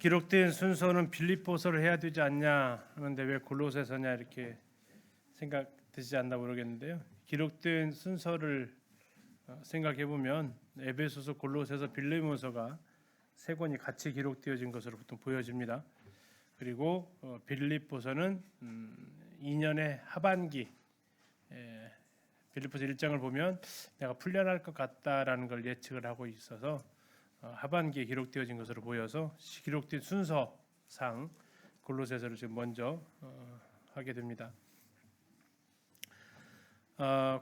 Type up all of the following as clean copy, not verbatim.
기록된 순서는 빌립보서를 해야 되지 않냐 하는데 왜 골로새서냐 이렇게 생각되지 않나 모르겠는데요. 기록된 순서를 생각해 보면 에베소서, 골로새서, 빌립보서가 세 권이 같이 기록되어진 것으로 보통 보여집니다. 그리고 빌립보서는 2년의 하반기, 빌립보서 1장을 보면 내가 풀려날 것 같다라는 걸 예측을 하고 있어서 하반기에 기록되어진 것으로 보여서 기록된 순서상 골로새서를 지금 먼저 하게 됩니다.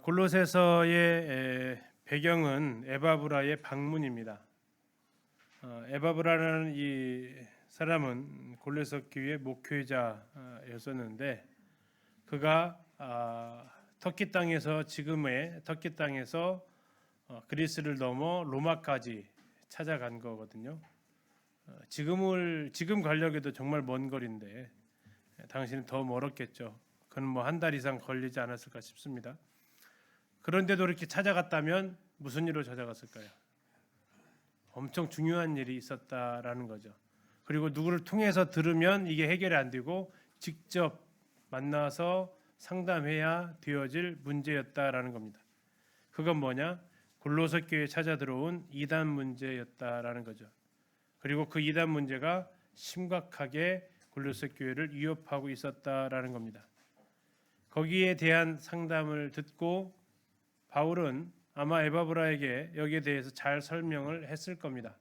골로새서의 배경은 에바브라의 방문입니다. 에바브라는 이 사람은 골로새 교회 목회자였었는데 그가 터키 땅에서 지금의 터키 땅에서 그리스를 넘어 로마까지 찾아간 거거든요. 지금 가려고도 정말 먼 거리인데 당신은 더 멀었겠죠. 그는 뭐 한 달 이상 걸리지 않았을까 싶습니다. 그런데도 이렇게 찾아갔다면 무슨 일로 찾아갔을까요? 엄청 중요한 일이 있었다라는 거죠. 그리고 누구를 통해서 들으면 이게 해결이 안 되고 직접 만나서 상담해야 되어질 문제였다라는 겁니다. 그건 뭐냐? 골로새 교회에 찾아 들어온 이단 문제였다라는 거죠. 그리고 그 이단 문제가 심각하게 골로새 교회를 위협하고 있었다라는 겁니다. 거기에 대한 상담을 듣고 바울은 아마 에바브라에게 여기에 대해서 잘 설명을 했을 겁니다.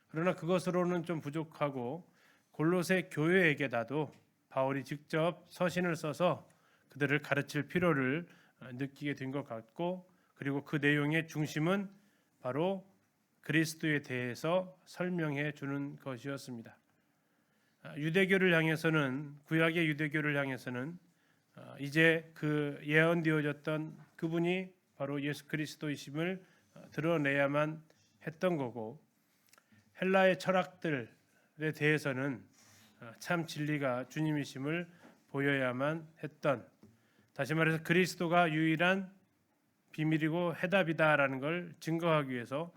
그러나 그것으로는 좀 부족하고 골로새 교회에게다도 바울이 직접 서신을 써서 그들을 가르칠 필요를 느끼게 된 것 같고, 그리고 그 내용의 중심은 바로 그리스도에 대해서 설명해 주는 것이었습니다. 유대교를 향해서는, 구약의 유대교를 향해서는 이제 그 예언되어졌던 그분이 바로 예수 그리스도이심을 드러내야만 했던 거고, 헬라의 철학들에 대해서는 참 진리가 주님이심을 보여야만 했던, 다시 말해서 그리스도가 유일한 비밀이고 해답이다라는 걸 증거하기 위해서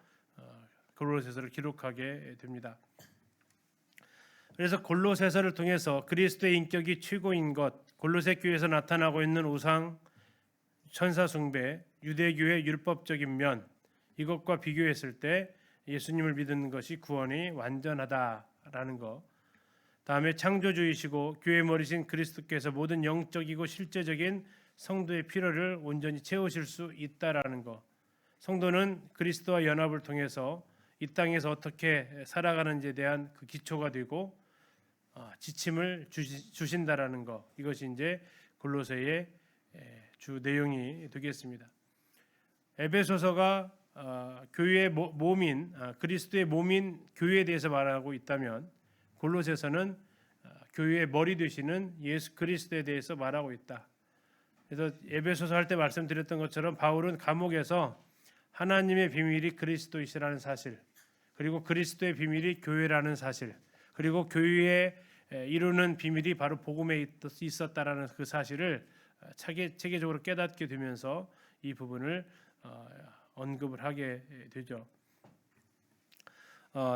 골로새서를 기록하게 됩니다. 그래서 골로새서를 통해서 그리스도의 인격이 최고인 것, 골로새 교회에서 나타나고 있는 우상, 천사 숭배, 유대교의 율법적인 면, 이것과 비교했을 때 예수님을 믿는 것이 구원이 완전하다라는 것, 다음에 창조주이시고 교회 머리신 그리스도께서 모든 영적이고 실제적인 성도의 필요를 온전히 채우실 수 있다라는 것, 성도는 그리스도와 연합을 통해서 이 땅에서 어떻게 살아가는지에 대한 그 기초가 되고 지침을 주신다라는 것, 이것이 이제 골로새의 주 내용이 되겠습니다. 에베소서가 교회의 몸인 그리스도의 몸인 교회에 대해서 말하고 있다면 골로새서는 교회의 머리 되시는 예수 그리스도에 대해서 말하고 있다. 그래서 에베소서 할 때 말씀드렸던 것처럼 바울은 감옥에서 하나님의 비밀이 그리스도이시라는 사실, 그리고 그리스도의 비밀이 교회라는 사실, 그리고 교회에 이루는 비밀이 바로 복음에 있었다라는 그 사실을 체계적으로 깨닫게 되면서 이 부분을 언급을 하게 되죠.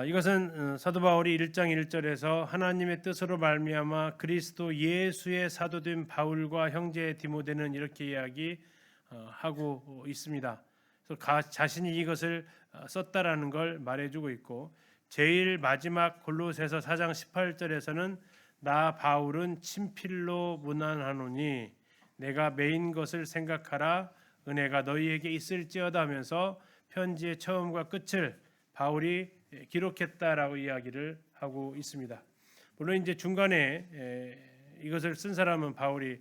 이것은 사도 바울이 1장 1절에서 하나님의 뜻으로 말미암아 그리스도 예수의 사도된 바울과 형제 디모데는 이렇게 이야기하고 있습니다. 그래서 자신이 이것을 썼다라는 걸 말해주고 있고, 제일 마지막 골로새서 4장 18절에서는 나 바울은 친필로 문안하노니 내가 메인 것을 생각하라, 은혜가 너희에게 있을지어다 하면서 편지의 처음과 끝을 바울이 기록했다라고 이야기를 하고 있습니다. 물론 이제 중간에 이것을 쓴 사람은 바울이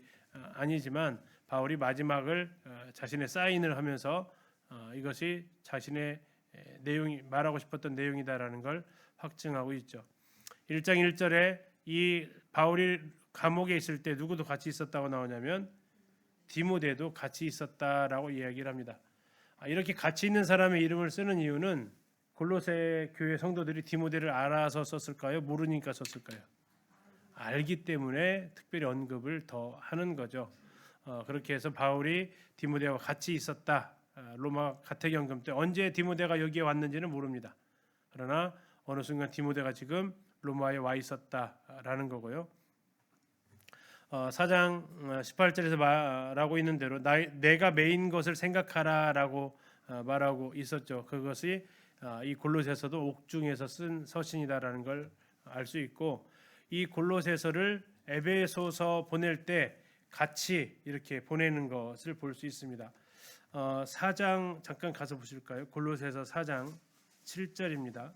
아니지만 바울이 마지막을 자신의 사인을 하면서 이것이 자신의 내용이 말하고 싶었던 내용이다라는 걸 확증하고 있죠. 1장 1절에 이 바울이 감옥에 있을 때 누구도 같이 있었다고 나오냐면 디모데도 같이 있었다라고 이야기를 합니다. 이렇게 같이 있는 사람의 이름을 쓰는 이유는 골로새 교회 성도들이 디모데를 알아서 썼을까요? 모르니까 썼을까요? 알기 때문에 특별히 언급을 더 하는 거죠. 그렇게 해서 바울이 디모데와 같이 있었다. 로마 가택연금 때 언제 디모데가 여기에 왔는지는 모릅니다. 그러나 어느 순간 디모데가 지금 로마에 와 있었다라는 거고요. 4장 18절에서 말하고 있는 대로 내가 메인 것을 생각하라라고 말하고 있었죠. 그것이 이 골로새서도 옥중에서 쓴 서신이다라는 걸 알 수 있고, 이 골로새서를 에베소서 보낼 때 같이 이렇게 보내는 것을 볼 수 있습니다. 4장 잠깐 가서 보실까요? 골로새서 4장 7절입니다.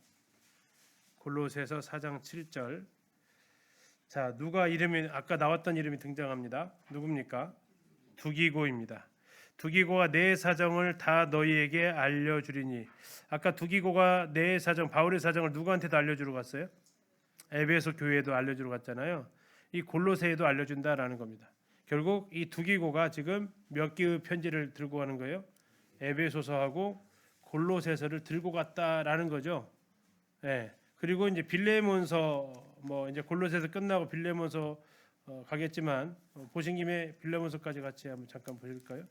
골로새서 4장 7절. 자, 누가 이름이 아까 나왔던 이름이 등장합니다. 누굽니까? 두기고입니다. 두기고가 내 사정을 다 너희에게 알려주리니. 아까 두기고가 내 사정, 바울의 사정을 누구한테도 알려주러 갔어요? 에베소 교회에도 알려주러 갔잖아요. 이 골로새에도 알려준다라는 겁니다. 결국 이 두기고가 지금 몇 개의 편지를 들고 가는 거예요? 에베소서하고 골로새서를 들고 갔다라는 거죠. 네. 그리고 이제 빌레몬서 이제 골로새서 끝나고 빌레몬서 가겠지만 보신 김에 빌레몬서까지 같이 한번 잠깐 보실까요?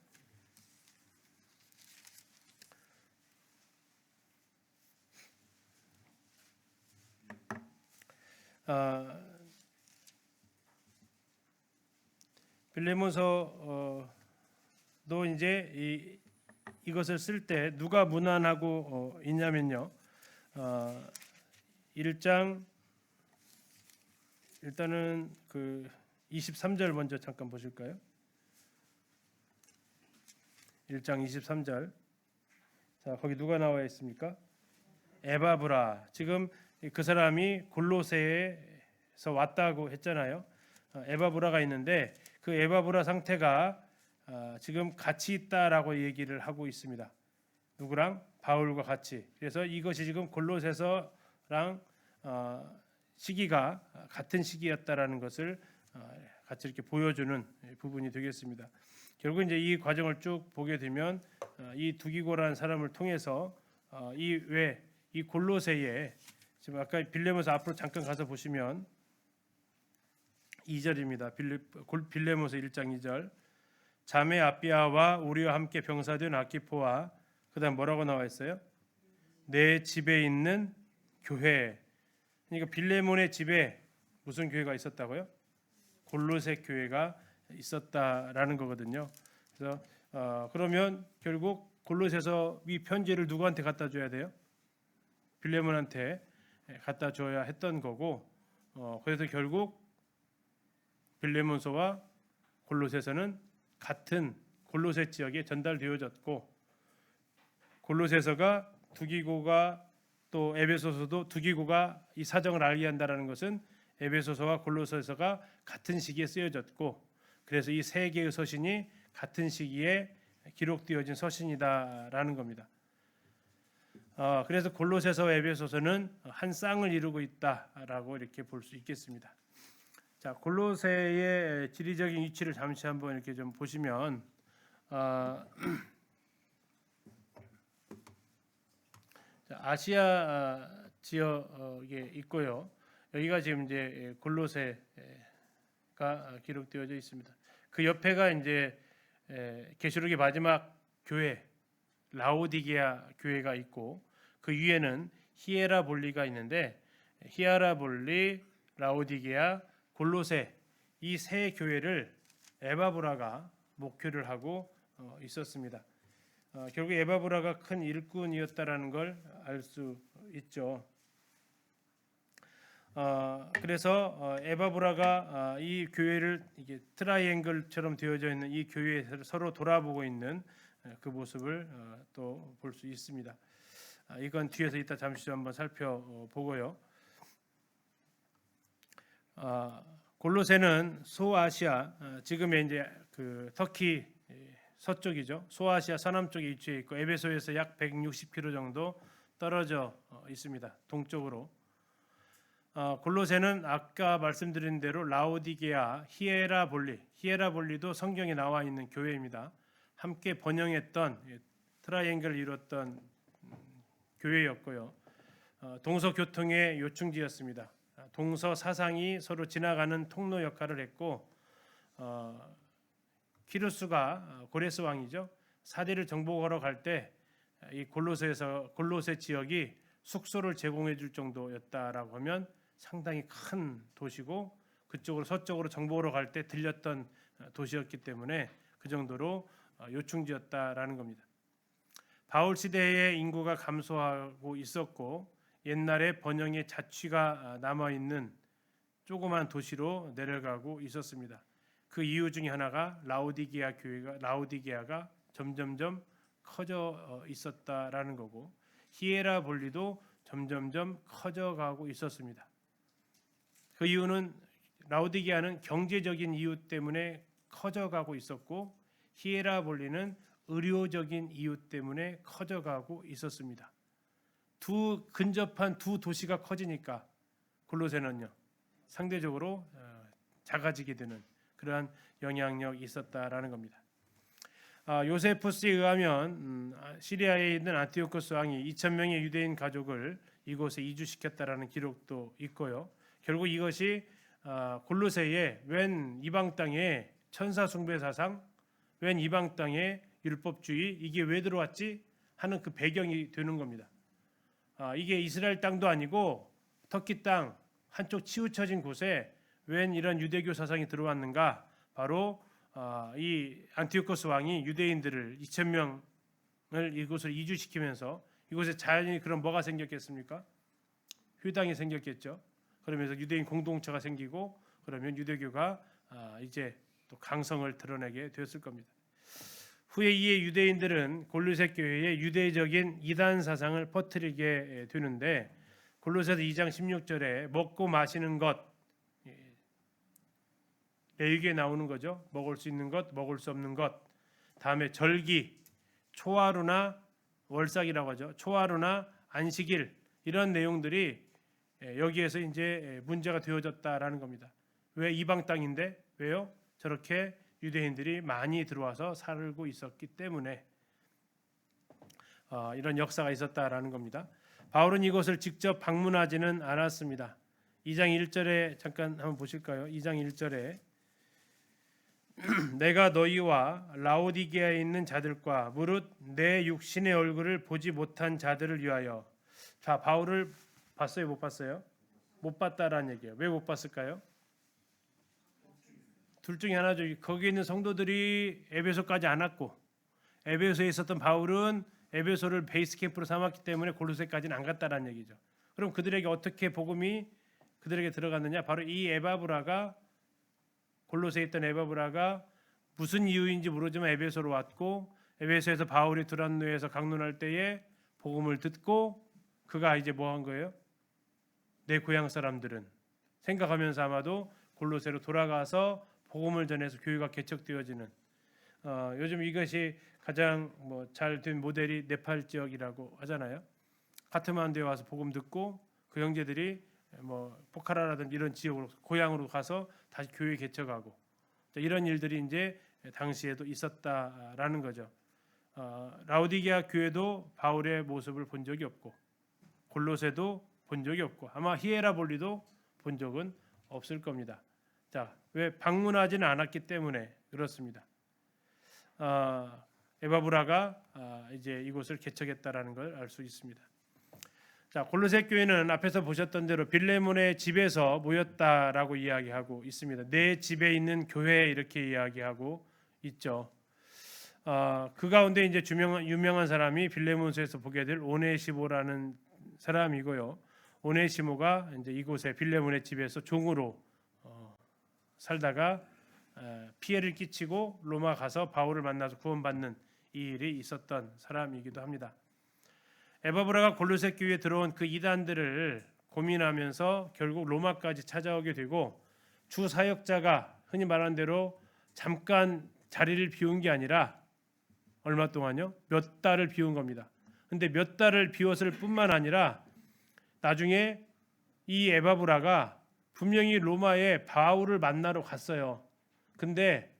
빌레몬서도 이제 이것을 쓸 때 누가 문안하고 있냐면요. 1장 일단은 그 23절 먼저 잠깐 보실까요? 1장 23절. 자, 거기 누가 나와 있습니까? 에바브라. 지금 그 사람이 골로새에서 왔다고 했잖아요. 에바브라가 있는데 그 에바브라 상태가 지금 같이 있다라고 얘기를 하고 있습니다. 누구랑? 바울과 같이. 그래서 이것이 지금 골로새서랑 시기가 같은 시기였다라는 것을 같이 이렇게 보여주는 부분이 되겠습니다. 결국 이제 이 과정을 쭉 보게 되면 이 두기고라는 사람을 통해서 이 골로새에 지금 아까 빌레몬서 앞으로 잠깐 가서 보시면 2절입니다. 빌레몬서 1장 2절. 자매 아비아와 우리와 함께 병사된 아키포와 그다음 뭐라고 나와 있어요? 내 집에 있는 교회. 그러니까 빌레몬의 집에 무슨 교회가 있었다고요? 골로새 교회가 있었다라는 거거든요. 그래서 그러면 결국 골로새서 이 편지를 누구한테 갖다 줘야 돼요? 빌레몬한테 갖다 줘야 했던 거고, 그래서 결국 빌레몬서와 골로새서는 같은 골로새 지역에 전달되어졌고, 골로새서가 두기고가 또 에베소서도 두기고가 이 사정을 알게 한다라는 것은 에베소서와 골로새서가 같은 시기에 쓰여졌고, 그래서 이 세 개의 서신이 같은 시기에 기록되어진 서신이다라는 겁니다. 그래서 골로새서와 에베소서는 한 쌍을 이루고 있다라고 이렇게 볼 수 있겠습니다. 자, 골로새의 지리적인 위치를 잠시 한번 이렇게 좀 보시면 아시아 지역에 있고요. 여기가 지금 이제 골로새가 기록되어져 있습니다. 그 옆에가 이제 계시록의 마지막 교회 라오디게아 교회가 있고, 그 위에는 히에라볼리가 있는데 히에라볼리, 라오디게아, 골로새 이 세 교회를 에바브라가 목회를 하고 있었습니다. 결국 에바브라가 큰 일꾼이었다라는 걸 알 수 있죠. 그래서 에바브라가 이 교회를 이게 트라이앵글처럼 되어져 있는 이 교회에서 서로 돌아보고 있는 그 모습을 또 볼 수 있습니다. 이건 뒤에서 이따 잠시 한번 살펴보고요. 골로새는 소아시아, 지금의 이제 그 터키 서쪽이죠. 소아시아 서남쪽에 위치해 있고 에베소에서 약 160km 정도 떨어져 있습니다. 동쪽으로. 골로새는 아까 말씀드린 대로 라오디게아, 히에라볼리도 성경에 나와 있는 교회입니다. 함께 번영했던 트라이앵글을 이뤘던 교회였고요. 동서교통의 요충지였습니다. 동서 사상이 서로 지나가는 통로 역할을 했고, 키루스가 고레스 왕이죠. 사대를 정복하러 갈 때 이 골로새 지역이 숙소를 제공해 줄 정도였다라고 하면 상당히 큰 도시고 그쪽으로 서쪽으로 정복으로 갈 때 들렸던 도시였기 때문에 그 정도로 요충지였다라는 겁니다. 바울 시대의 인구가 감소하고 있었고 옛날에 번영의 자취가 남아 있는 조그만 도시로 내려가고 있었습니다. 그 이유 중에 하나가 라오디게아가 점점점 커져 있었다라는 거고 히에라볼리도 점점점 커져가고 있었습니다. 그 이유는 라오디게아는 경제적인 이유 때문에 커져가고 있었고 히에라볼리는 의료적인 이유 때문에 커져가고 있었습니다. 근접한 두 도시가 커지니까 골로새는요 상대적으로 작아지게 되는 그러한 영향력이 있었다라는 겁니다. 요세푸스에 의하면 시리아에 있는 안티오코스 왕이 2,000명의 유대인 가족을 이곳에 이주시켰다라는 기록도 있고요. 결국 이것이 골로새의 웬 이방 땅에 천사 숭배 사상, 웬 이방 땅에 율법주의 이게 왜 들어왔지 하는 그 배경이 되는 겁니다. 이게 이스라엘 땅도 아니고 터키 땅 한쪽 치우쳐진 곳에 웬 이런 유대교 사상이 들어왔는가? 바로 이 안티오코스 왕이 유대인들을 2,000명을 이곳을 이주시키면서 이곳에 자연히 그럼 뭐가 생겼겠습니까? 회당이 생겼겠죠. 그러면서 유대인 공동체가 생기고 그러면 유대교가 이제 또 강성을 드러내게 되었을 겁니다. 후에 이에 유대인들은 골로새 교회의 유대적인 이단 사상을 퍼뜨리게 되는데 골로새서 2장 16절에 먹고 마시는 것 레위기에 나오는 거죠. 먹을 수 있는 것, 먹을 수 없는 것. 다음에 절기, 초하루나 월삭이라고 하죠. 초하루나 안식일 이런 내용들이 여기에서 이제 문제가 되어졌다라는 겁니다. 왜 이방 땅인데 왜요? 저렇게 유대인들이 많이 들어와서 살고 있었기 때문에 이런 역사가 있었다라는 겁니다. 바울은 이곳을 직접 방문하지는 않았습니다. 2장 1절에 잠깐 한번 보실까요? 2장 1절에 내가 너희와 라오디게아에 있는 자들과 무릇 내 육신의 얼굴을 보지 못한 자들을 위하여. 자, 바울을 봤어요? 못 봤어요? 못 봤다라는 얘기예요. 왜 못 봤을까요? 둘 중에 하나죠. 거기에 있는 성도들이 에베소까지 안 왔고 에베소에 있었던 바울은 에베소를 베이스 캠프로 삼았기 때문에 골로새까지는 안 갔다라는 얘기죠. 그럼 그들에게 어떻게 복음이 그들에게 들어갔느냐? 바로 이 에바브라가 골로새에 있던 에바브라가 무슨 이유인지 모르지만 에베소로 왔고 에베소에서 바울이 두란노에서 강론할 때에 복음을 듣고 그가 이제 뭐 한 거예요? 내 고향 사람들은 생각하면서 아마도 골로새로 돌아가서 복음을 전해서 교회가 개척되어지는 요즘 이것이 가장 잘 된 모델이 네팔 지역이라고 하잖아요. 카트만두에 와서 복음 듣고 그 형제들이 포카라라든지 이런 지역으로 고향으로 가서 다시 교회 개척하고 이런 일들이 이제 당시에도 있었다라는 거죠. 라오디게아 교회도 바울의 모습을 본 적이 없고 골로새도 본 적이 없고 아마 히에라볼리도 본 적은 없을 겁니다. 자, 왜 방문하지는 않았기 때문에 그렇습니다. 에바브라가 이제 이곳을 개척했다라는 걸 알 수 있습니다. 자, 골로새 교회는 앞에서 보셨던 대로 빌레몬의 집에서 모였다라고 이야기하고 있습니다. 내 집에 있는 교회 이렇게 이야기하고 있죠. 그 가운데 이제 유명한 사람이 빌레몬서에서 보게 될 오네시모라는 사람이고요. 오네시모가 이제 이곳에 빌레몬의 집에서 종으로 살다가 피해를 끼치고 로마 가서 바울을 만나서 구원받는 이 일이 있었던 사람이기도 합니다. 에바브라가 골로새 교회에 들어온 그 이단들을 고민하면서 결국 로마까지 찾아오게 되고 주 사역자가 흔히 말하는 대로 잠깐 자리를 비운 게 아니라 얼마 동안요? 몇 달을 비운 겁니다. 근데 몇 달을 비웠을 뿐만 아니라 나중에 이 에바브라가 분명히 로마에 바울을 만나러 갔어요. 근데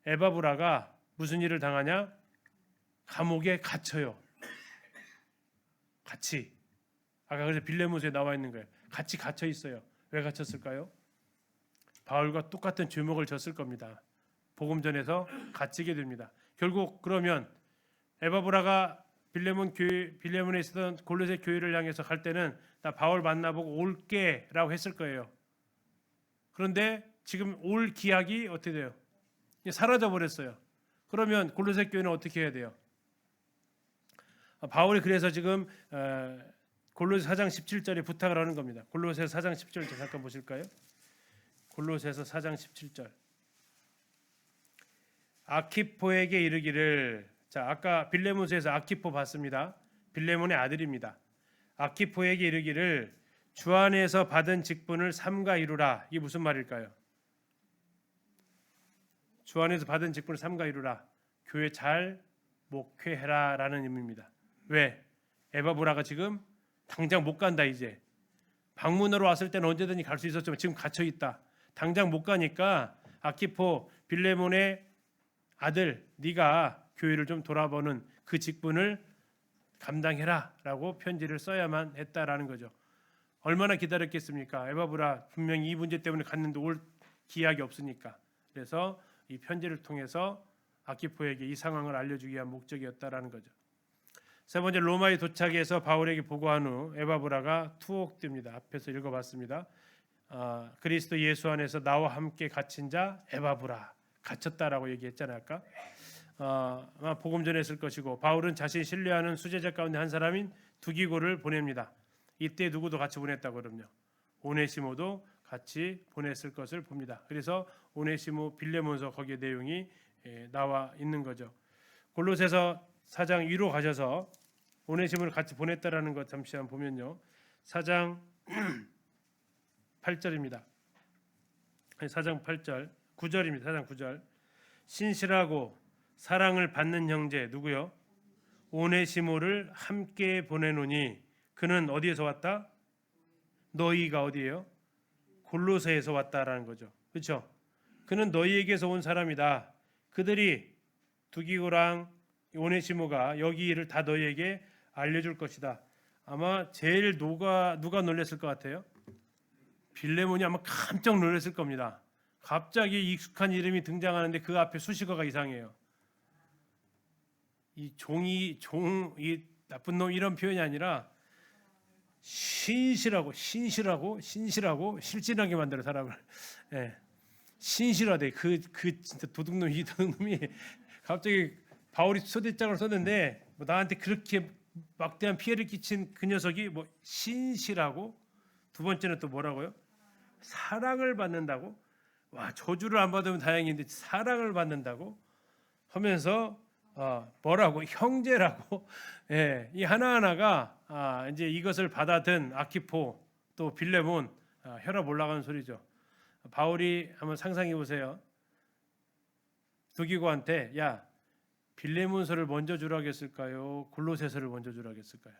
에바브라가 무슨 일을 당하냐? 감옥에 갇혀요. 같이. 아까 그래서 빌레몬서에 나와 있는 거예요. 같이 갇혀 있어요. 왜 갇혔을까요? 바울과 똑같은 죄목을 졌을 겁니다. 복음 전에서 갇히게 됩니다. 결국 그러면 에바브라가 빌레몬에 있었던 골로새 교회를 향해서 갈 때는 나 바울 만나보고 올게라고 했을 거예요. 그런데 지금 올 기약이 어떻게 돼요? 사라져 버렸어요. 그러면 골로새 교회는 어떻게 해야 돼요? 바울이 그래서 지금 골로새 4장 17절에 부탁을 하는 겁니다. 골로새 4장 17절 잠깐 보실까요? 골로새서 4장 17절. 아키포에게 이르기를, 자 아까 빌레몬서에서 아키포 봤습니다. 빌레몬의 아들입니다. 아키포에게 이르기를 주 안에서 받은 직분을 삼가 이루라. 이게 무슨 말일까요? 주 안에서 받은 직분을 삼가 이루라. 교회 잘 목회해라라는 의미입니다. 왜? 에바브라가 지금 당장 못 간다. 이제 방문으로 왔을 때는 언제든지 갈 수 있었지만 지금 갇혀 있다. 당장 못 가니까 아키포 빌레몬의 아들, 네가 교회를 좀 돌아보는 그 직분을 감당해라라고 편지를 써야만 했다라는 거죠. 얼마나 기다렸겠습니까? 에바브라 분명히 이 문제 때문에 갔는데 올 기약이 없으니까. 그래서 이 편지를 통해서 아키포에게 이 상황을 알려주기 위한 목적이었다라는 거죠. 세 번째, 로마에 도착해서 바울에게 보고한 후 에바브라가 투옥됩니다. 앞에서 읽어봤습니다. 그리스도 예수 안에서 나와 함께 갇힌 자 에바브라, 갇혔다라고 얘기했잖아요. 아까 아마 복음 전했을 것이고, 바울은 자신이 신뢰하는 수제자 가운데 한 사람인 두기고를 보냅니다. 이때 누구도 같이 보냈다고 그러면요, 오네시모도 같이 보냈을 것을 봅니다. 그래서 오네시모 빌레몬서 거기에 내용이 나와 있는 거죠. 골로새서 4장 위로 가셔서 오네시모를 같이 보냈다라는 것 잠시 한번 보면요, 4장 8절입니다. 4장 8절 9절입니다. 4장 9절. 신실하고 사랑을 받는 형제 누구요? 오네시모를 함께 보내노니 그는 어디에서 왔다? 너희가 어디예요? 골로새에서 왔다라는 거죠. 그렇죠? 그는 너희에게서 온 사람이다. 그들이 두기고랑 오네시모가 여기 일을 다 너희에게 알려줄 것이다. 아마 제일 누가 놀랐을 것 같아요? 빌레몬이 아마 깜짝 놀랐을 겁니다. 갑자기 익숙한 이름이 등장하는데 그 앞에 수식어가 이상해요. 이 이 나쁜 놈 이런 표현이 아니라 신실하고 실진하게 만들어 사람을. 예. 신실하대. 그 진짜 도둑놈 이 도둑놈이 갑자기 바울이 초대장을 썼는데 뭐 나한테 그렇게 막대한 피해를 끼친 그 녀석이 뭐 신실하고, 두 번째는 또 뭐라고요? 사랑을 받는다고. 와, 저주를 안 받으면 다행인데 사랑을 받는다고 하면서 뭐라고? 형제라고. 예, 이 하나하나가 이제 이것을 받아든 아키포 또 빌레몬 혈압 올라가는 소리죠. 바울이 한번 상상해 보세요. 두기고한테 야, 빌레몬서를 먼저 주라겠을까요? 골로새서를 먼저 주라겠을까요?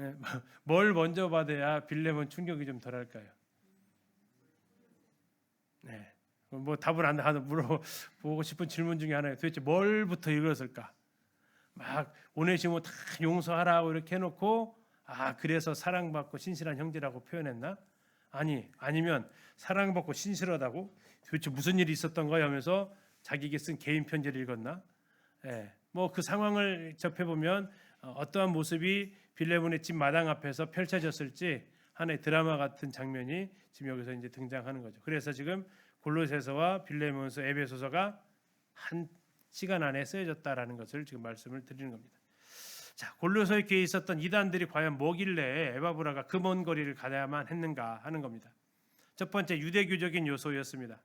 예, 뭘 먼저 받아야 빌레몬 충격이 좀 덜할까요? 네. 뭐 답을 안 하는 물어보고 싶은 질문 중에 하나예요. 도대체 뭘부터 읽었을까? 막 오네시모 다 용서하라고 이렇게 해놓고 그래서 사랑받고 신실한 형제라고 표현했나? 아니면 사랑받고 신실하다고 도대체 무슨 일이 있었던 거야 하면서 자기에게 쓴 개인 편지를 읽었나? 예. 뭐 그 상황을 접해보면 어떠한 모습이 빌레몬의 집 마당 앞에서 펼쳐졌을지 하나의 드라마 같은 장면이 지금 여기서 이제 등장하는 거죠. 그래서 지금 골로새서와 빌레몬서, 에베소서가 한 시간 안에 쓰여졌다라는 것을 지금 말씀을 드리는 겁니다. 자, 골로새 교회에 있었던 이단들이 과연 뭐길래 에바브라가 그 먼 거리를 가야만 했는가 하는 겁니다. 첫 번째, 유대교적인 요소였습니다.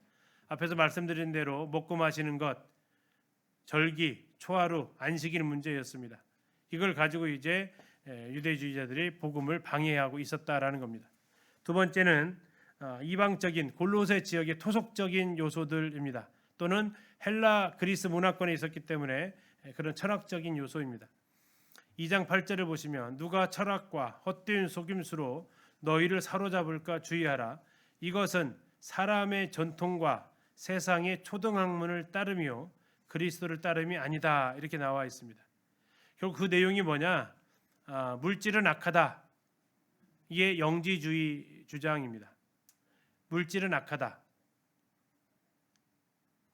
앞에서 말씀드린 대로 먹고 마시는 것, 절기, 초하루, 안식일 문제였습니다. 이걸 가지고 이제 유대주의자들이 복음을 방해하고 있었다라는 겁니다. 두 번째는 이방적인 골로새 지역의 토속적인 요소들입니다. 또는 헬라 그리스 문화권에 있었기 때문에 그런 철학적인 요소입니다. 2장 8절을 보시면 누가 철학과 헛된 속임수로 너희를 사로잡을까 주의하라. 이것은 사람의 전통과 세상의 초등학문을 따름이요 그리스도를 따름이 아니다. 이렇게 나와 있습니다. 결국 그 내용이 뭐냐? 물질은 악하다. 이게 영지주의 주장입니다. 물질은 악하다.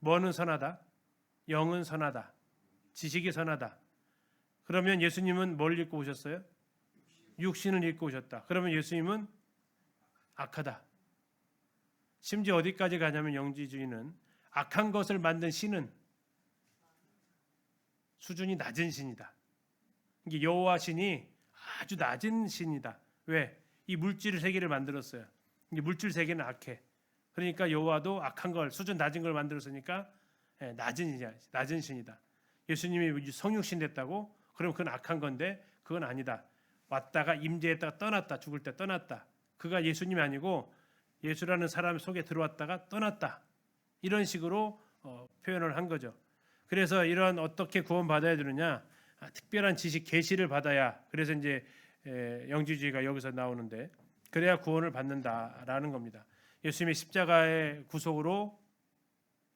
뭐는 선하다? 영은 선하다. 지식이 선하다. 그러면 예수님은 뭘 읽고 오셨어요? 육신을 입고 오셨다. 그러면 예수님은 악하다. 심지어 어디까지 가냐면 영지주의는 악한 것을 만든 신은 수준이 낮은 신이다. 이게 여호와 신이 아주 낮은 신이다. 왜? 이 물질 세계를 만들었어요. 이 물질 세계는 악해. 그러니까 여호와도 악한 걸, 수준 낮은 걸 만들었으니까 낮은 신이다. 예수님이 성육신 됐다고? 그럼 그건 악한 건데 그건 아니다. 왔다가 임재했다가 떠났다. 죽을 때 떠났다. 그가 예수님이 아니고 예수라는 사람 속에 들어왔다가 떠났다. 이런 식으로 표현을 한 거죠. 그래서 이런 어떻게 구원받아야 되느냐? 특별한 지식 계시를 받아야. 그래서 이제 영지주의가 여기서 나오는데 그래야 구원을 받는다라는 겁니다. 예수님의 십자가의 구속으로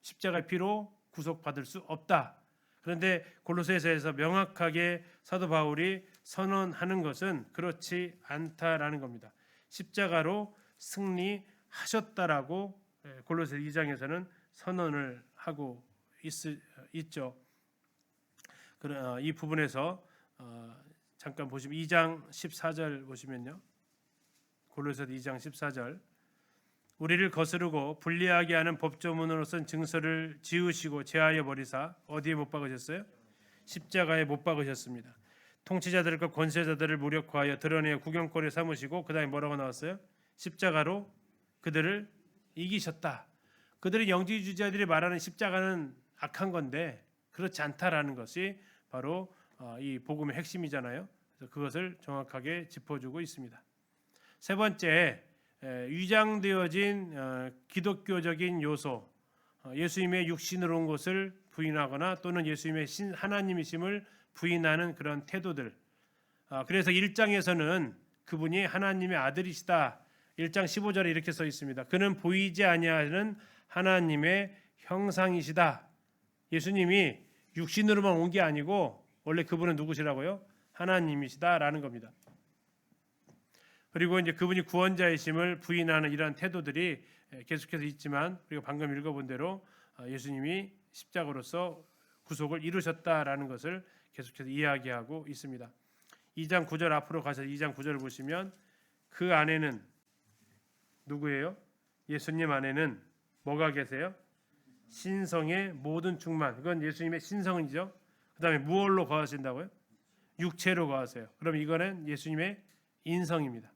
십자가의 피로 구속받을 수 없다. 그런데 골로새서에서 명확하게 사도 바울이 선언하는 것은 그렇지 않다라는 겁니다. 십자가로 승리하셨다라고 골로새 2장에서는 선언을 하고 있죠. 이 부분에서 잠깐 보시면 2장 14절 보시면요. 골로새 2장 14절 우리를 거스르고 불리하게 하는 법조문으로 쓴 증서를 지우시고 제하여 버리사 어디에 못 박으셨어요? 십자가에 못 박으셨습니다. 통치자들과 권세자들을 무력화하여 드러내어 구경거리 삼으시고 그 다음에 뭐라고 나왔어요? 십자가로 그들을 이기셨다. 그들이 영지주의자들이 말하는 십자가는 악한 건데 그렇지 않다라는 것이 바로 이 복음의 핵심이잖아요. 그래서 그것을 정확하게 짚어주고 있습니다. 세 번째, 위장되어진 기독교적인 요소, 예수님의 육신으로 온 것을 부인하거나 또는 예수님의 하나님이심을 부인하는 그런 태도들. 그래서 1장에서는 그분이 하나님의 아들이시다. 1장 15절에 이렇게 써 있습니다. 그는 보이지 아니하는 하나님의 형상이시다. 예수님이 육신으로만 온 게 아니고 원래 그분은 누구시라고요? 하나님이시다라는 겁니다. 그리고 이제 그분이 구원자이심을 부인하는 이러한 태도들이 계속해서 있지만 그리고 방금 읽어본 대로 예수님이 십자가로서 구속을 이루셨다라는 것을 계속해서 이야기하고 있습니다. 2장 9절 앞으로 가서 2장 9절을 보시면 그 안에는 누구예요? 예수님 안에는 뭐가 계세요? 신성의 모든 충만. 그건 예수님의 신성이죠. 그 다음에 무엇로 거하신다고요? 육체로 거하세요. 그럼 이거는 예수님의 인성입니다.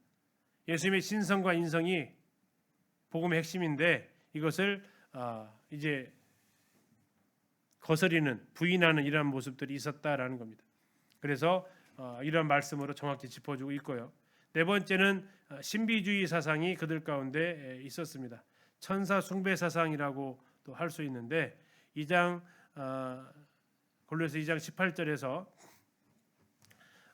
예수님의 신성과 인성이 복음의 핵심인데 이것을 이제 거스리는 부인하는 이러한 모습들이 있었다라는 겁니다. 그래서 이런 말씀으로 정확히 짚어주고 있고요. 네 번째는 신비주의 사상이 그들 가운데 있었습니다. 천사 숭배 사상이라고 또 할 수 있는데 2장 골로새 2장 18절에서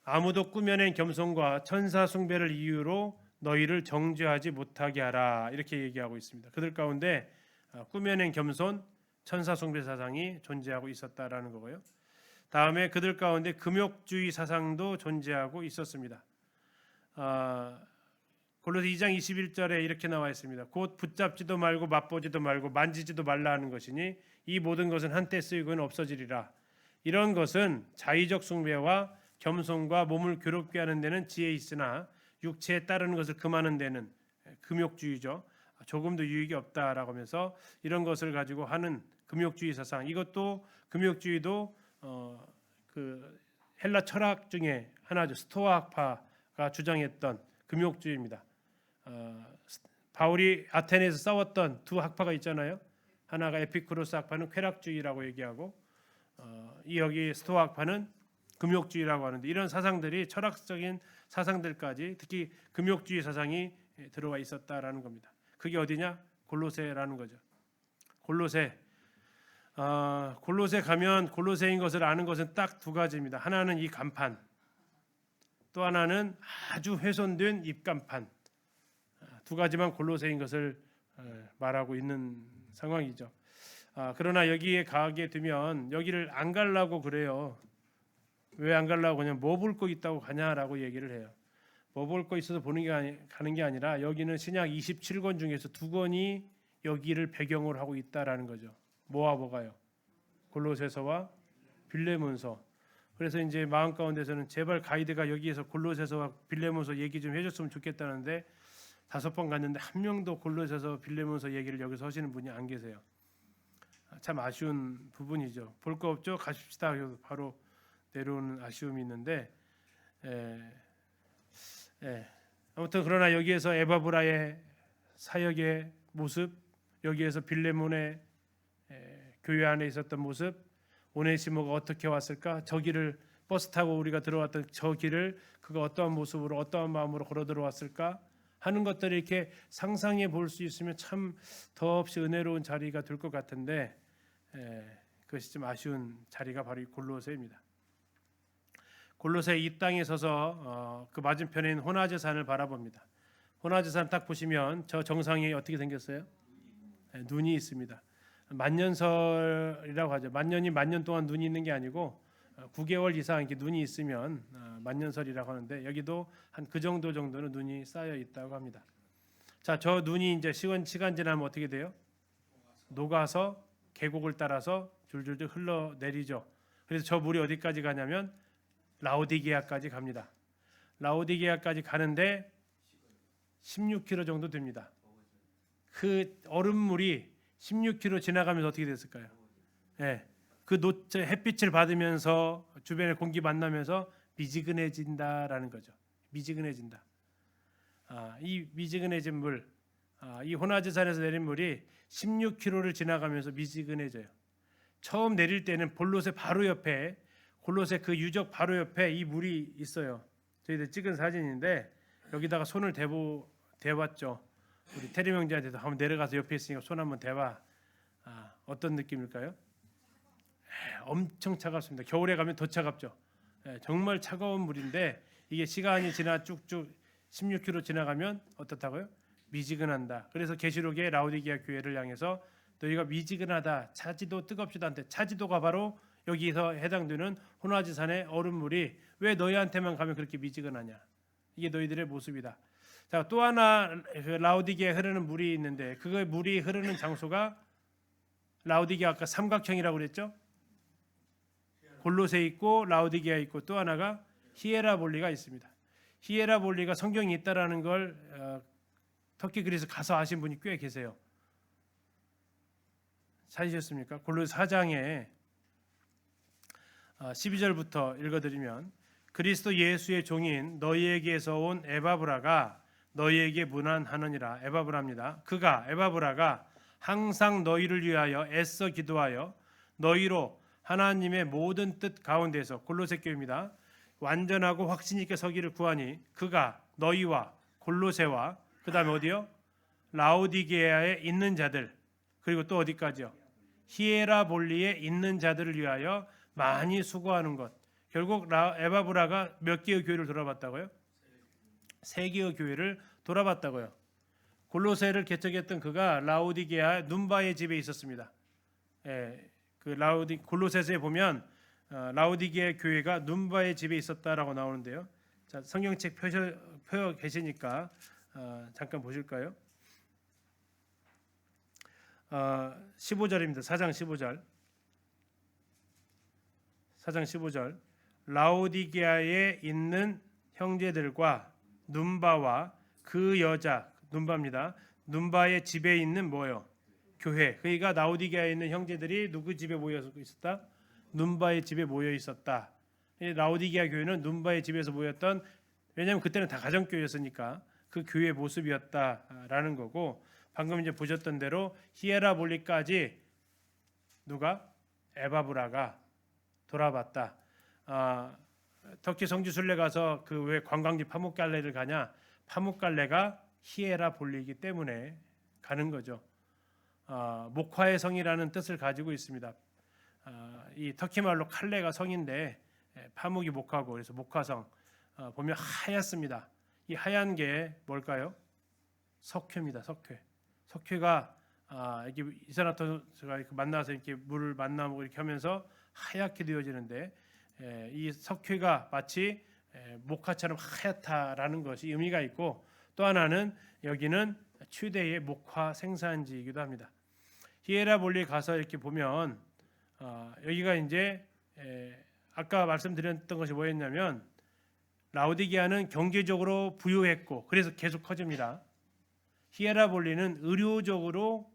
아무도 꾸며낸 겸손과 천사 숭배를 이유로 너희를 정죄하지 못하게 하라 이렇게 얘기하고 있습니다. 그들 가운데 꾸며낸 겸손, 천사 숭배 사상이 존재하고 있었다라는 거고요. 다음에 그들 가운데 금욕주의 사상도 존재하고 있었습니다. 골로새 2장 21절에 이렇게 나와 있습니다. 곧 붙잡지도 말고 맛보지도 말고 만지지도 말라 하는 것이니 이 모든 것은 한때 쓰이고는 없어지리라. 이런 것은 자의적 숭배와 겸손과 몸을 괴롭게 하는 데는 지혜 있으나 육체에 따르는 것을 금하는 데는 금욕주의죠. 조금도 유익이 없다라고 하면서 이런 것을 가지고 하는 금욕주의 사상. 이것도 금욕주의도 그 헬라 철학 중에 하나죠. 스토아파가 주장했던 금욕주의입니다. 바울이 아테네에서 싸웠던 두 학파가 있잖아요. 하나가 에피쿠로스 학파는 쾌락주의라고 얘기하고 여기 스토아 학파는 금욕주의라고 하는데 이런 사상들이 철학적인 사상들까지 특히 금욕주의 사상이 들어와 있었다라는 겁니다. 그게 어디냐? 골로새라는 거죠. 골로새 가면 골로새인 것을 아는 것은 딱 두 가지입니다. 하나는 이 간판, 또 하나는 아주 훼손된 입간판. 두 가지만 골로새인 것을 말하고 있는 상황이죠. 그러나 여기에 가게 되면 여기를 안 가려고 그래요. 왜 안 가려고 그냥 뭐 볼 거 있다고 가냐라고 얘기를 해요. 뭐 볼 거 있어서 가는 게 아니라 여기는 신약 27권 중에서 두 권이 여기를 배경으로 하고 있다라는 거죠. 뭐가요? 골로새서와 빌레몬서. 그래서 이제 마음 가운데서는 제발 가이드가 여기에서 골로새서와 빌레몬서 얘기 좀 해줬으면 좋겠다는데 5번 갔는데 한 명도 골로새서 빌레몬서 얘기를 여기서 하시는 분이 안 계세요. 참 아쉬운 부분이죠. 볼 거 없죠? 가십시다. 바로 내려오는 아쉬움이 있는데 아무튼 그러나 여기에서 에바브라의 사역의 모습, 여기에서 빌레몬의 교회 안에 있었던 모습, 오네시모가 어떻게 왔을까? 저 길을 버스 타고 우리가 들어왔던 저 길을 그가 어떠한 모습으로 어떠한 마음으로 걸어 들어왔을까 하는 것들을 이렇게 상상해 볼 수 있으면 참 더없이 은혜로운 자리가 될 것 같은데 그것이 좀 아쉬운 자리가 바로 이 골로새입니다. 골로새 이 땅에 서서 그 맞은편에 있는 호나제산을 바라봅니다. 호나제산 딱 보시면 저 정상에 어떻게 생겼어요? 눈이 있습니다. 만년설이라고 하죠. 만년이 만년 동안 눈이 있는 게 아니고 9개월 이상 이렇게 눈이 있으면 만년설이라고 하는데 여기도 한 그 정도는 눈이 쌓여 있다고 합니다. 자, 저 눈이 이제 시간 지나면 어떻게 돼요? 녹아서 계곡을 따라서 줄줄줄 흘러 내리죠. 그래서 저 물이 어디까지 가냐면 라오디게아까지 갑니다. 라오디게아까지 가는데 16km 정도 됩니다. 그 얼음물이 16km 지나가면서 어떻게 됐을까요? 그 햇빛을 받으면서 주변의 공기 만나면서 미지근해진다라는 거죠. 미지근해진다. 이 미지근해진 물, 이 호나제산에서 내린 물이 16km를 지나가면서 미지근해져요. 처음 내릴 때는 볼롯의 바로 옆에, 골롯의 그 유적 바로 옆에 이 물이 있어요. 저희들 찍은 사진인데 여기다가 손을 대봤죠. 우리 태림 형제한테도 한번 내려가서 옆에 있으니까 손 한번 대봐. 어떤 느낌일까요? 엄청 차갑습니다. 겨울에 가면 더 차갑죠. 정말 차가운 물인데 이게 시간이 지나 쭉쭉 16km 지나가면 어떻다고요? 미지근한다. 그래서 계시록의 라오디게아 교회를 향해서 너희가 미지근하다, 차지도 뜨겁지도 않대. 차지도가 바로 여기서 해당되는 호나지산의 얼음물이 왜 너희한테만 가면 그렇게 미지근하냐? 이게 너희들의 모습이다. 자, 또 하나 그 라오디게아에 흐르는 물이 있는데 그 물이 흐르는 장소가 라오디게아 아까 삼각형이라고 그랬죠? 골로새 있고 라오디게아 있고 또 하나가 히에라볼리가 있습니다. 히에라볼리가 성경이 있다라는 걸 터키 그리스 가서 아신 분이 꽤 계세요. 찾으셨습니까? 골로새 4장에 12절부터 읽어드리면 그리스도 예수의 종인 너희에게서 온 에바브라가 너희에게 문안하느니라. 에바브라입니다. 그가 에바브라가 항상 너희를 위하여 애써 기도하여 너희로 하나님의 모든 뜻 가운데서 골로새 교회입니다. 완전하고 확신 있게 서기를 구하니 그가 너희와 골로새와 그 다음에 어디요? 라오디게아에 있는 자들 그리고 또 어디까지요? 히에라볼리에 있는 자들을 위하여 많이 수고하는 것. 결국 에바브라가 몇 개의 교회를 돌아봤다고요? 3개의 교회를 돌아봤다고요. 골로새를 개척했던 그가 라오디게아 눈바의 집에 있었습니다. 그 골로새서에 보면 라오디게아 교회가 눈바의 집에 있었다라고 나오는데요. 자, 성경책 펴 계시니까 잠깐 보실까요? 15절입니다. 4장 15절. 4장 15절. 라오디게아에 있는 형제들과 눈바와 그 여자 눈바입니다. 눈바의 집에 있는 뭐요? 교회. 그러니까 라오디게아에 있는 형제들이 누구 집에 모여 있었다? 눈바의 집에 모여 있었다. 라오디게아 교회는 눈바의 집에서 모였던 왜냐하면 그때는 다 가정교회였으니까 그 교회의 모습이었다라는 거고 방금 이제 보셨던 대로 히에라볼리까지 누가? 에바브라가 돌아봤다. 터키 성지순례 가서 그 왜 관광지 파묵갈레를 가냐? 파묵갈레가 히에라볼리이기 때문에 가는 거죠. 목화의 성이라는 뜻을 가지고 있습니다. 이 터키 말로 칼레가 성인데 파묵이 목화고 그래서 목화성 보면 하얗습니다. 이 하얀 게 뭘까요? 석회입니다. 석회가 이렇게 이산화탄소가 만나서 이렇게 물을 만나고 이렇게 하면서 하얗게 되어지는데 이 석회가 마치 목화처럼 하얗다라는 것이 의미가 있고 또 하나는 여기는 최대의 목화 생산지이기도 합니다. 히에라볼리 가서 이렇게 보면 여기가 이제 아까 말씀드렸던 것이 뭐였냐면 라오디게아는 경제적으로 부유했고 그래서 계속 커집니다. 히에라볼리는 의료적으로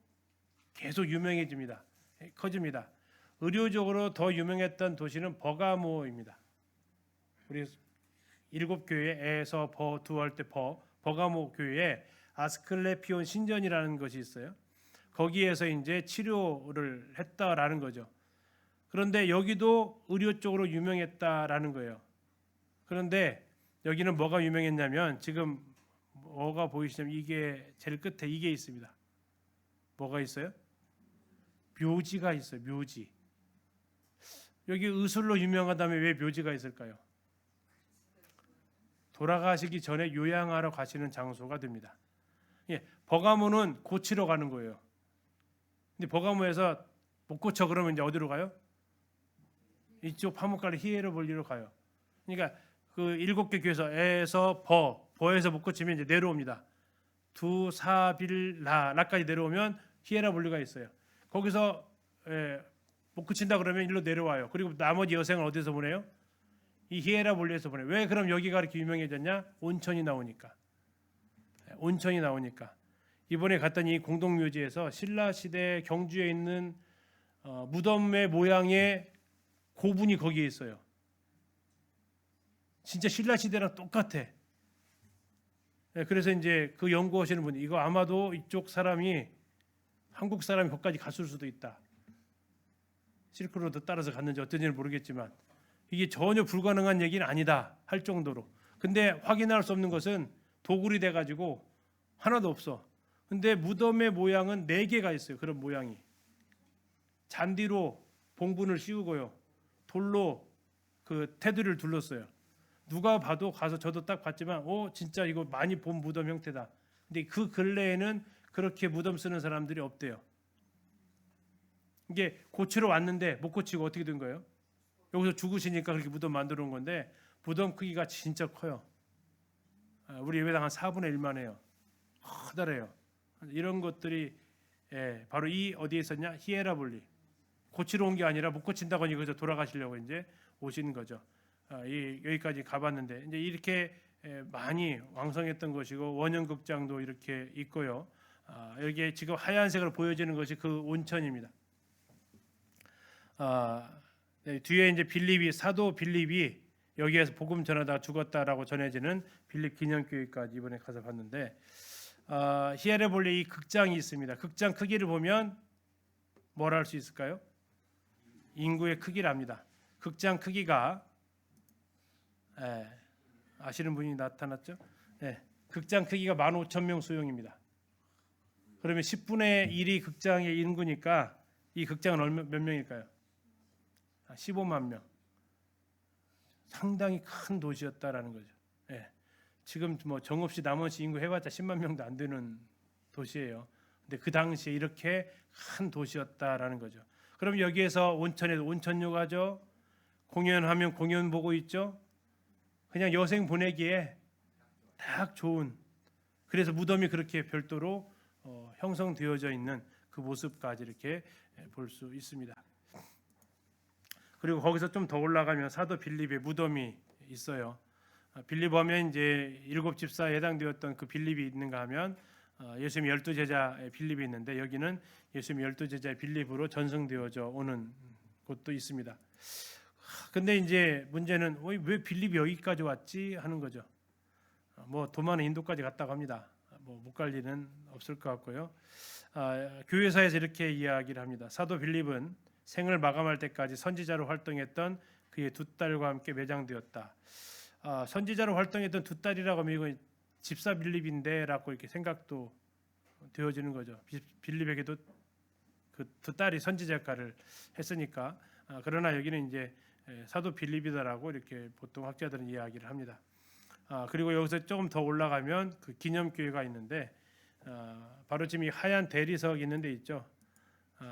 계속 유명해집니다. 커집니다. 의료적으로 더 유명했던 도시는 버가모입니다. 우리 7교회에서 두할 때 버가모 교회에 아스클레피온 신전이라는 것이 있어요. 거기에서 이제 치료를 했다라는 거죠. 그런데 여기도 의료 쪽으로 유명했다라는 거예요. 그런데 여기는 뭐가 유명했냐면 지금 뭐가 보이시냐면 이게 제일 끝에 이게 있습니다. 뭐가 있어요? 묘지가 있어요. 묘지. 여기 의술로 유명하다면 왜 묘지가 있을까요? 돌아가시기 전에 요양하러 가시는 장소가 됩니다. 예, 버가모는 고치러 가는 거예요. 근데 버가모에서 못 고쳐 그러면 이제 어디로 가요? 이쪽 파묵갈리 히에라볼리로 가요. 그러니까 그 7개 교회에서 버에서 못 고치면 이제 내려옵니다. 라까지 내려오면 히에라볼리가 있어요. 거기서 못 고친다 그러면 일로 내려와요. 그리고 나머지 여생을 어디서 보내요? 이 히에라볼리에서 보내요. 왜 그럼 여기가 이렇게 유명해졌냐? 온천이 나오니까. 온천이 나오니까. 이번에 갔던 이 공동묘지에서 신라 시대 경주에 있는 무덤의 모양의 고분이 거기에 있어요. 진짜 신라 시대랑 똑같아. 그래서 이제 그 연구하시는 분이 이거 아마도 이쪽 사람이 한국 사람이 거기까지 갔을 수도 있다. 실크로드 따라서 갔는지 어떤지는 모르겠지만 이게 전혀 불가능한 얘기는 아니다 할 정도로. 근데 확인할 수 없는 것은 도굴이 돼가지고 하나도 없어. 근데 무덤의 모양은 4개가 있어요. 그런 모양이. 잔디로 봉분을 씌우고요. 돌로 그 테두리를 둘렀어요. 누가 봐도 가서 저도 딱 봤지만 진짜 이거 많이 본 무덤 형태다. 근데 그 근래에는 그렇게 무덤 쓰는 사람들이 없대요. 이게 고치러 왔는데 못 고치고 어떻게 된 거예요? 여기서 죽으시니까 그렇게 무덤 만들어 놓은 건데 무덤 크기가 진짜 커요. 우리 예배당 한 4분의 1만 해요. 커다래요. 이런 것들이 바로 이 어디에 있었냐? 히에라볼리. 고치러 온 게 아니라 못 고친다고 여기서 돌아가시려고 이제 오신 거죠. 여기까지 가봤는데 이제 이렇게 많이 왕성했던 것이고 원형극장도 이렇게 있고요. 여기에 지금 하얀색으로 보여지는 것이 그 온천입니다. 뒤에 이제 사도 빌립이 여기에서 복음 전하다가 죽었다라고 전해지는 빌립 기념교회까지 이번에 가서 봤는데 히에라볼리에 이 극장이 있습니다. 극장 크기를 보면 뭐라 할 수 있을까요? 인구의 크기를 압니다. 극장 크기가 아시는 분이 나타났죠? 극장 크기가 15,000명 수용입니다. 그러면 10분의 1이 극장의 인구니까 이 극장은 몇 명일까요? 15만 명. 상당히 큰 도시였다라는 거죠. 지금 뭐 정없이 남원시 인구 해봤자 10만 명도 안 되는 도시예요. 근데 그 당시에 이렇게 큰 도시였다라는 거죠. 그럼 여기에서 온천에도 온천료 가죠. 공연하면 공연 보고 있죠. 그냥 여생 보내기에 딱 좋은. 그래서 무덤이 그렇게 별도로 형성되어져 있는 그 모습까지 이렇게 볼 수 있습니다. 그리고 거기서 좀 더 올라가면 사도 빌립의 무덤이 있어요. 빌립 하면 이제 7집사에 해당되었던 그 빌립이 있는가 하면 예수님 12제자의 빌립이 있는데 여기는 예수님 12제자의 빌립으로 전승되어져 오는 곳도 있습니다. 근데 이제 문제는 왜 빌립이 여기까지 왔지 하는 거죠. 뭐 도마는 인도까지 갔다고 합니다. 뭐 못 갈 일은 없을 것 같고요. 교회사에서 이렇게 이야기를 합니다. 사도 빌립은 생을 마감할 때까지 선지자로 활동했던 그의 2딸과 함께 매장되었다. 선지자로 활동했던 2딸이라고 하면 이건 집사 빌립인데라고 이렇게 생각도 되어지는 거죠. 빌립에게도 그 2딸이 선지자 역할을 했으니까. 그러나 여기는 이제 사도 빌립이다라고 이렇게 보통 학자들은 이야기를 합니다. 그리고 여기서 조금 더 올라가면 그 기념교회가 있는데 바로 지금 이 하얀 대리석 있는 데 있죠.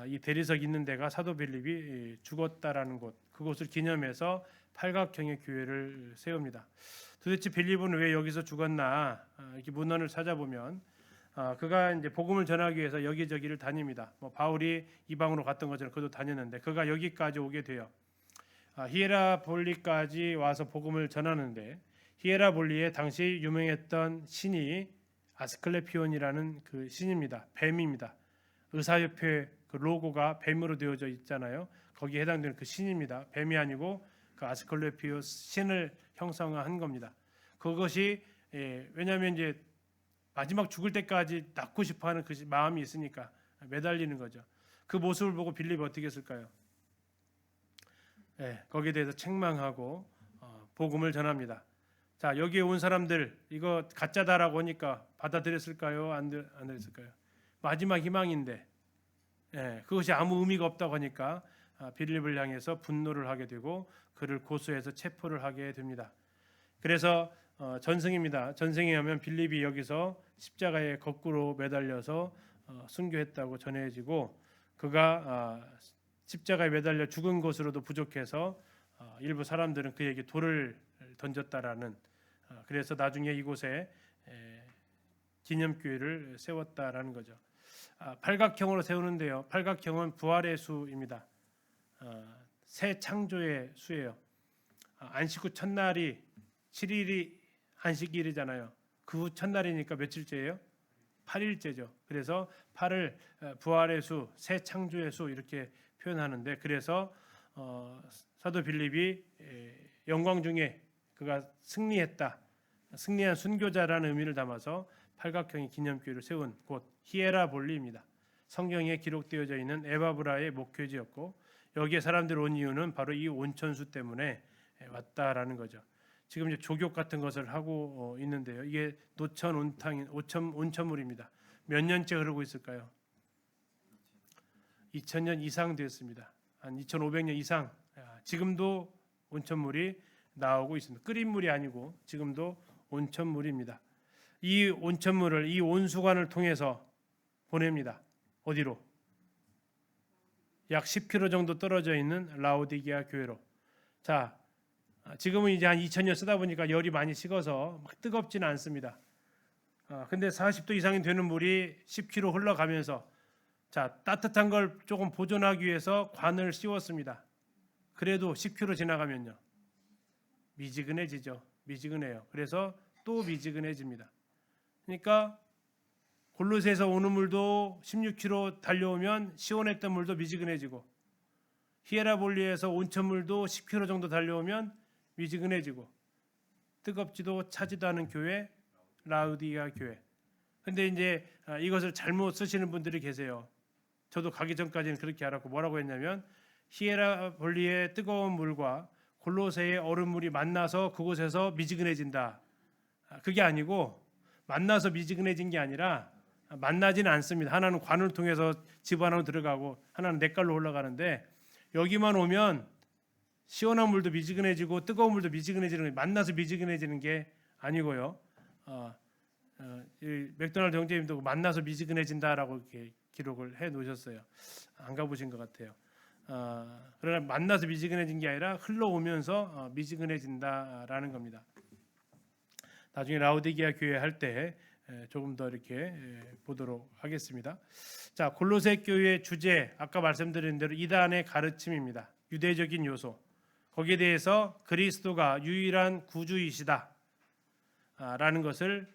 이 대리석 있는 데가 사도 빌립이 죽었다라는 곳, 그곳을 기념해서 팔각형의 교회를 세웁니다. 도대체 빌립은 왜 여기서 죽었나? 이렇게 문헌을 찾아보면 그가 이제 복음을 전하기 위해서 여기저기를 다닙니다. 뭐 바울이 이방으로 갔던 것처럼 그도 다녔는데 그가 여기까지 오게 돼요. 히에라볼리까지 와서 복음을 전하는데 히에라볼리에 당시 유명했던 신이 아스클레피온이라는 그 신입니다. 뱀입니다. 의사협회 그 로고가 뱀으로 되어져 있잖아요. 거기에 해당되는 그 신입니다. 뱀이 아니고 그 아스클레피오스 신을 형상화한 겁니다. 그것이 왜냐하면 이제 마지막 죽을 때까지 낳고 싶어하는 그 마음이 있으니까 매달리는 거죠. 그 모습을 보고 빌립이 어떻게 했을까요? 거기에 대해서 책망하고 복음을 전합니다. 자, 여기에 온 사람들 이거 가짜다라고 하니까 받아들였을까요? 안 들었을까요? 마지막 희망인데 그것이 아무 의미가 없다고 하니까 빌립을 향해서 분노를 하게 되고 그를 고소해서 체포를 하게 됩니다. 그래서 전승입니다. 전승에 하면 빌립이 여기서 십자가에 거꾸로 매달려서 순교했다고 전해지고 그가 십자가에 매달려 죽은 것으로도 부족해서 일부 사람들은 그에게 돌을 던졌다라는 그래서 나중에 이곳에 기념교회를 세웠다라는 거죠. 팔각형으로 세우는데요. 팔각형은 부활의 수입니다. 새 창조의 수예요. 안식 후 첫날이 7일이 안식일이잖아요. 그 후 첫날이니까 며칠째예요? 8일째죠. 그래서 8을 부활의 수, 새 창조의 수 이렇게 표현하는데 그래서 사도 빌립이 영광 중에 그가 승리한 순교자라는 의미를 담아서 팔각형의 기념교회를 세운 곳 히에라볼리입니다. 성경에 기록되어져 있는 에바브라의 목회지였고 여기에 사람들이 온 이유는 바로 이 온천수 때문에 왔다라는 거죠. 지금 이제 조격 같은 것을 하고 있는데요. 이게 노천 온천물입니다. 몇 년째 흐르고 있을까요? 2000년 이상 되었습니다. 한 2500년 이상. 지금도 온천물이 나오고 있습니다. 끓인 물이 아니고 지금도 온천물입니다. 이 온천물을 이 온수관을 통해서 보냅니다. 어디로? 약 10km 정도 떨어져 있는 라오디게아 교회로. 자, 지금은 이제 한 2000년 쓰다 보니까 열이 많이 식어서 막 뜨겁지는 않습니다. 근데 40도 이상이 되는 물이 10km 흘러가면서 자, 따뜻한 걸 조금 보존하기 위해서 관을 씌웠습니다. 그래도 10km 지나가면요. 미지근해지죠. 미지근해요. 그래서 또 미지근해집니다. 그러니까 골로새에서 오는 물도 16km 달려오면 시원했던 물도 미지근해지고 히에라볼리에서 온천물도 10km 정도 달려오면 미지근해지고 뜨겁지도 차지도 않은 교회 라우디게아 교회. 근데 이제 이것을 잘못 쓰시는 분들이 계세요. 저도 가기 전까지는 그렇게 알았고 뭐라고 했냐면 히에라볼리의 뜨거운 물과 골로새의 얼음물이 만나서 그곳에서 미지근해진다. 그게 아니고 만나서 미지근해진 게 아니라 만나지는 않습니다. 하나는 관을 통해서 집 안으로 들어가고 하나는 냇가로 올라가는데 여기만 오면 시원한 물도 미지근해지고 뜨거운 물도 미지근해지는 게 만나서 미지근해지는 게 아니고요. 맥도날드 형제님도 만나서 미지근해진다라고 이렇게 기록을 해 놓으셨어요. 안 가보신 것 같아요. 그러나 만나서 미지근해진 게 아니라 흘러오면서 미지근해진다라는 겁니다. 나중에 라오디게아 교회 할 때 조금 더 이렇게 보도록 하겠습니다. 자, 골로새 교회의 주제 아까 말씀드린 대로 이단의 가르침입니다. 유대적인 요소 거기에 대해서 그리스도가 유일한 구주이시다 라는 것을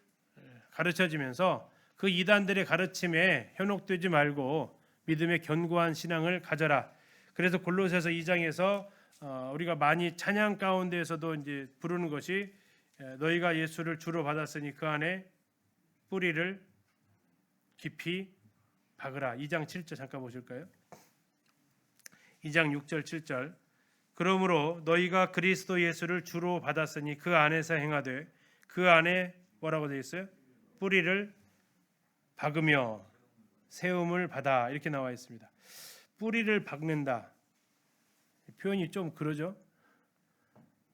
가르쳐지면서 그 이단들의 가르침에 현혹되지 말고 믿음의 견고한 신앙을 가져라. 그래서 골로새서 2장에서 우리가 많이 찬양 가운데에서도 이제 부르는 것이 너희가 예수를 주로 받았으니 그 안에 뿌리를 깊이 박으라. 2장 7절 잠깐 보실까요? 2장 6절 7절 그러므로 너희가 그리스도 예수를 주로 받았으니 그 안에서 행하되 그 안에 뭐라고 되어 있어요? 뿌리를 박으며 세움을 받아 이렇게 나와 있습니다. 뿌리를 박는다. 표현이 좀 그러죠?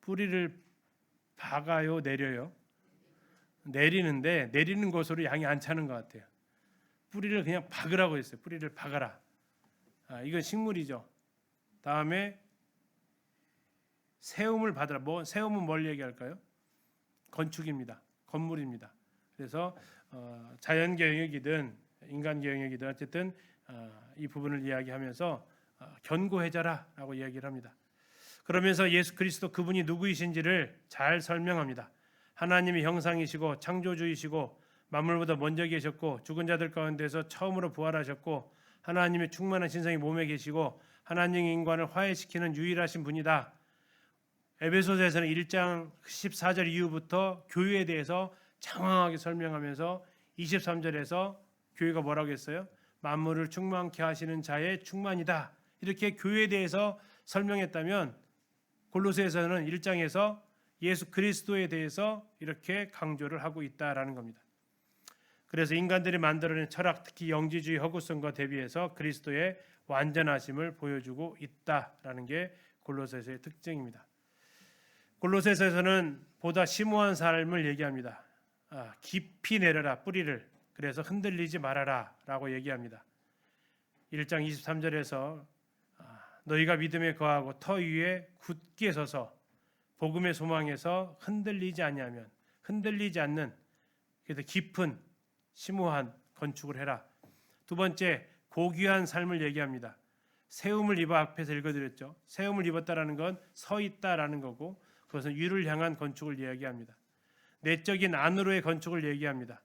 뿌리를 박아요, 내려요? 내리는데 내리는 것으로 양이 안 차는 것 같아요. 뿌리를 그냥 박으라고 했어요. 뿌리를 박아라. 이건 식물이죠. 다음에 세움을 받으라. 세움은 뭘 얘기할까요? 건축입니다. 건물입니다. 그래서 자연계 영역이든 인간계 영역이든 어쨌든 이 부분을 이야기하면서 견고해져라라고 이야기를 합니다. 그러면서 예수 그리스도 그분이 누구이신지를 잘 설명합니다. 하나님의 형상이시고 창조주이시고 만물보다 먼저 계셨고 죽은 자들 가운데서 처음으로 부활하셨고 하나님의 충만한 신성이 몸에 계시고 하나님의 인간을 화해시키는 유일하신 분이다. 에베소서에서는 1장 14절 이후부터 교회에 대해서 장황하게 설명하면서 23절에서 교회가 뭐라고 했어요? 만물을 충만케 하시는 자의 충만이다. 이렇게 교회에 대해서 설명했다면 골로새에서는 1장에서 예수 그리스도에 대해서 이렇게 강조를 하고 있다라는 겁니다. 그래서 인간들이 만들어낸 철학, 특히 영지주의 허구성과 대비해서 그리스도의 완전하심을 보여주고 있다라는 게 골로새서의 특징입니다. 골로새서에서는 보다 심오한 삶을 얘기합니다. 깊이 내려라 뿌리를. 그래서 흔들리지 말아라라고 얘기합니다. 1장 23절에서 너희가 믿음에 거하고 터 위에 굳게 서서 복음의 소망에서 흔들리지 아니하면 흔들리지 않는 그래서 깊은 심오한 건축을 해라. 두 번째 고귀한 삶을 얘기합니다. 세움을 입어 앞에서 읽어드렸죠. 세움을 입었다라는 건 서 있다라는 거고 그것은 위를 향한 건축을 이야기합니다. 내적인 안으로의 건축을 얘기합니다.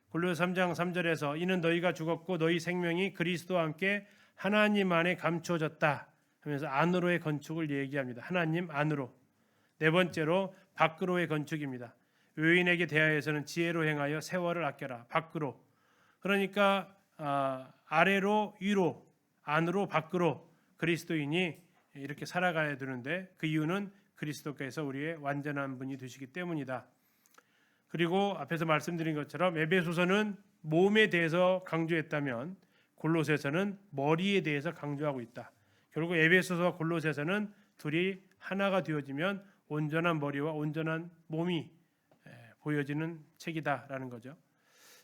골로새 3장 3절에서 이는 너희가 죽었고 너희 생명이 그리스도와 함께 하나님 안에 감추어졌다 하면서 안으로의 건축을 얘기합니다. 하나님 안으로. 네 번째로 밖으로의 건축입니다. 의인에게 대하여서는 지혜로 행하여 세월을 아껴라. 밖으로. 그러니까 아래로 위로 안으로 밖으로 그리스도인이 이렇게 살아가야 되는데 그 이유는 그리스도께서 우리의 완전한 분이 되시기 때문이다. 그리고 앞에서 말씀드린 것처럼 에베소서는 몸에 대해서 강조했다면 골로새서는 머리에 대해서 강조하고 있다. 결국 에베소서와 골로새서는 둘이 하나가 되어지면 온전한 머리와 온전한 몸이 보여지는 책이다라는 거죠.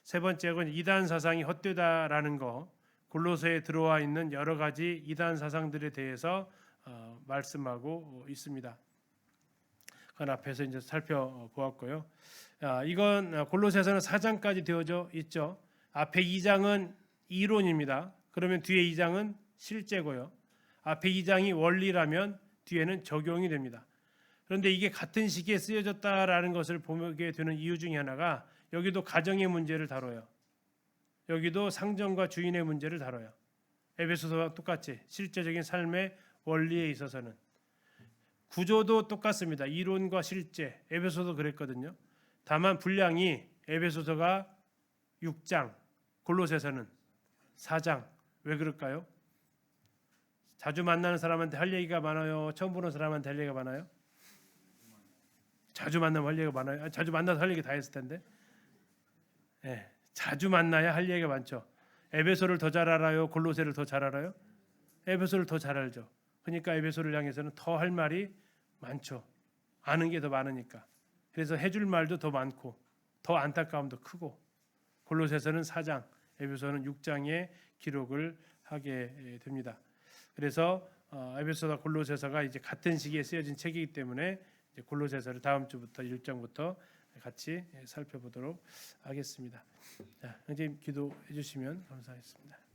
세 번째는 이단 사상이 헛되다라는 거. 골로새에 들어와 있는 여러 가지 이단 사상들에 대해서 말씀하고 있습니다. 그건 앞에서 이제 살펴보았고요. 이건 골로새서는 4장까지 되어져 있죠. 앞에 2장은 이론입니다. 그러면 뒤에 2장은 실제고요. 앞에 2장이 원리라면 뒤에는 적용이 됩니다. 그런데 이게 같은 시기에 쓰여졌다라는 것을 보게 되는 이유 중에 하나가 여기도 가정의 문제를 다뤄요. 여기도 상정과 주인의 문제를 다뤄요. 에베소서와 똑같이 실제적인 삶의 원리에 있어서는 구조도 똑같습니다. 이론과 실제. 에베소서도 그랬거든요. 다만 분량이 에베소서가 6장, 골로새서는 4장. 왜 그럴까요? 자주 만나는 사람한테 할 얘기가 많아요? 처음 보는 사람한테 할 얘기가 많아요? 자주 만나면 할 얘기가 많아요? 자주 만나서 할 얘기 다 했을 텐데. 네, 자주 만나야 할 얘기가 많죠. 에베소를 더 잘 알아요? 골로새를 더 잘 알아요? 에베소를 더 잘 알죠. 그러니까 에베소를 향해서는 더 할 말이 많죠. 아는 게 더 많으니까. 그래서 해줄 말도 더 많고 더 안타까움도 크고 골로새서는 4장, 에베소는 6장에 기록을 하게 됩니다. 그래서 에베소와 골로새서가 이제 같은 시기에 쓰여진 책이기 때문에 이제 골로새서를 다음 주부터 1장부터 같이 살펴보도록 하겠습니다. 자, 형제님 기도해 주시면 감사하겠습니다.